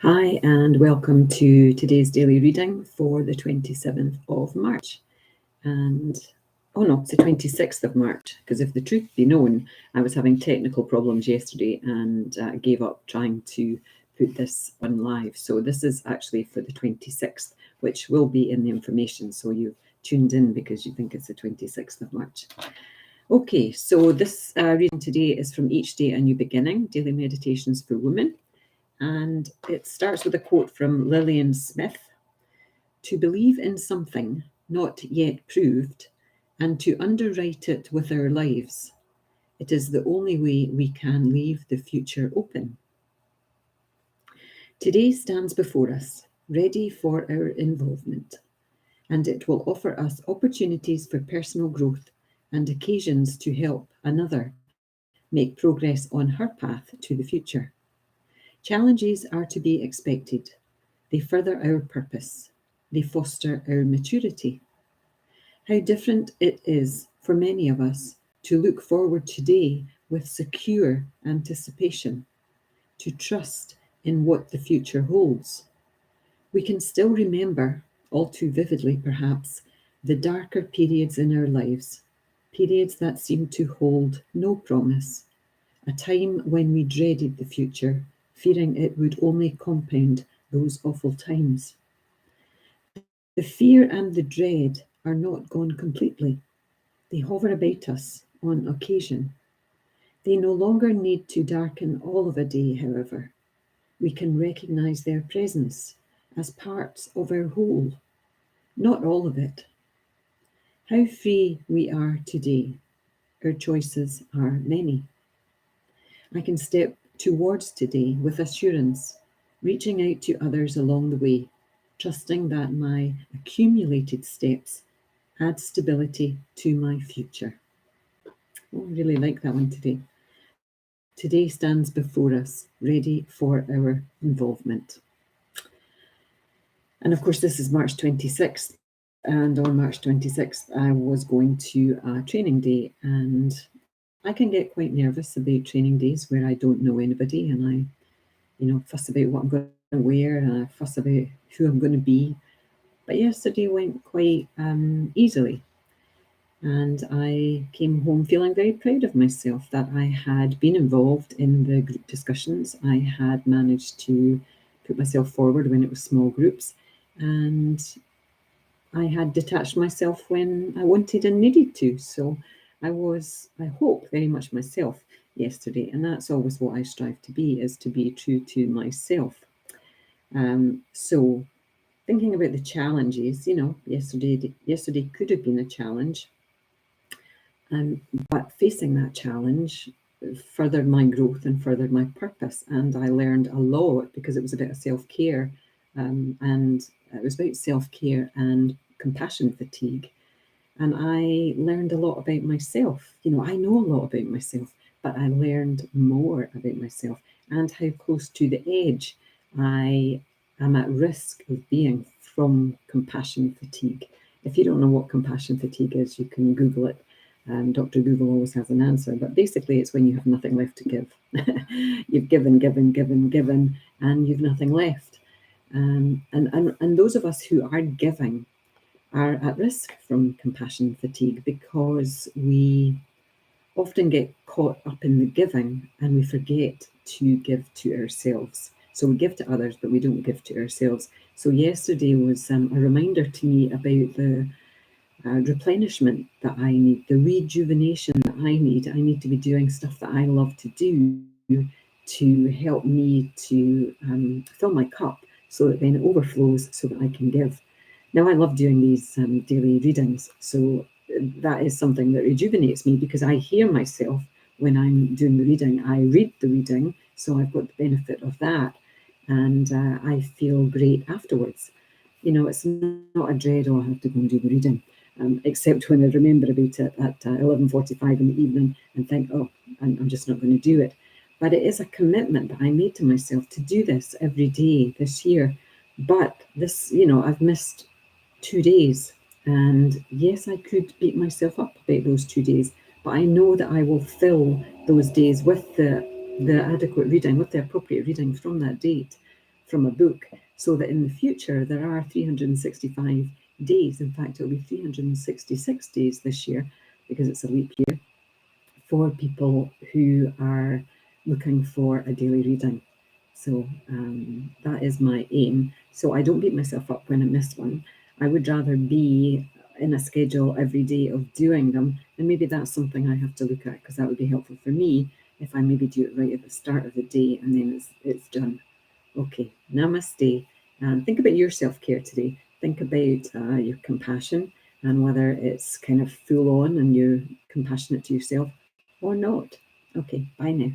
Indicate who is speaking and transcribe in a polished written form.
Speaker 1: Hi, and welcome to today's daily reading for the 27th of March. It's the 26th of March, because if the truth be known, I was having technical problems yesterday and gave up trying to put this one live. So this is actually for the 26th, which will be in the information. So you've tuned in because you think it's the 26th of March. Okay, so this reading today is from Each Day a New Beginning, Daily Meditations for Women. And it starts with a quote from Lillian Smith: "To believe in something not yet proved and to underwrite it with our lives, it is the only way we can leave the future open." Today stands before us, ready for our involvement, and it will offer us opportunities for personal growth and occasions to help another make progress on her path to the future. Challenges are to be expected. They further our purpose. They foster our maturity. How different it is for many of us to look forward today with secure anticipation, to trust in what the future holds. We can still remember, all too vividly perhaps, the darker periods in our lives, periods that seemed to hold no promise, a time when we dreaded the future, fearing it would only compound those awful times. The fear and the dread are not gone completely. They hover about us on occasion. They no longer need to darken all of a day, however. We can recognize their presence as parts of our whole, not all of it. How free we are today. Our choices are many. I can step towards today with assurance, reaching out to others along the way, trusting that my accumulated steps add stability to my future. Oh, I really like that one today. Today stands before us, ready for our involvement. And of course, this is March 26th. And on March 26th, I was going to a training day. And I can get quite nervous about training days where I don't know anybody and I fuss about what I'm going to wear and I fuss about who I'm going to be. But yesterday went quite easily. And I came home feeling very proud of myself that I had been involved in the group discussions. I had managed to put myself forward when it was small groups. And I had detached myself when I wanted and needed to. So I hope, very much myself yesterday. And that's always what I strive to be, is to be true to myself. So thinking about the challenges, yesterday could have been a challenge. But facing that challenge furthered my growth and furthered my purpose. And I learned a lot because it was about self-care. And it was about self-care and compassion fatigue. And I learned a lot about myself. I know a lot about myself, but I learned more about myself and how close to the edge I am at risk of being from compassion fatigue. If you don't know what compassion fatigue is, you can Google it. Dr. Google always has an answer, but basically it's when you have nothing left to give. You've given, and you've nothing left. And those of us who are giving are at risk from compassion fatigue because we often get caught up in the giving and we forget to give to ourselves. So we give to others, but we don't give to ourselves. So yesterday was a reminder to me about the replenishment that I need, the rejuvenation that I need. I need to be doing stuff that I love to do to help me to fill my cup so that then it overflows so that I can give. Now, I love doing these daily readings, so that is something that rejuvenates me because I hear myself when I'm doing the reading. I read the reading, so I've got the benefit of that, and I feel great afterwards. It's not a dread, I have to go and do the reading. Except when I remember about it at 11:45 in the evening and think, I'm just not going to do it. But it is a commitment that I made to myself to do this every day this year. But this, I've missed 2 days. And yes, I could beat myself up about those 2 days, but I know that I will fill those days with the adequate reading, with the appropriate reading from that date. from a book, so that in the future there are 365 days. In fact, it'll be 366 days this year because it's a leap year, for people who are looking for a daily reading. So that is my aim. So I don't beat myself up when I miss one. I would rather be in a schedule every day of doing them, and maybe that's something I have to look at, because that would be helpful for me if I maybe do it right at the start of the day and then it's done. Okay, namaste. And think about your self-care today. Think about your compassion and whether it's kind of full on and you're compassionate to yourself or not. Okay, bye now.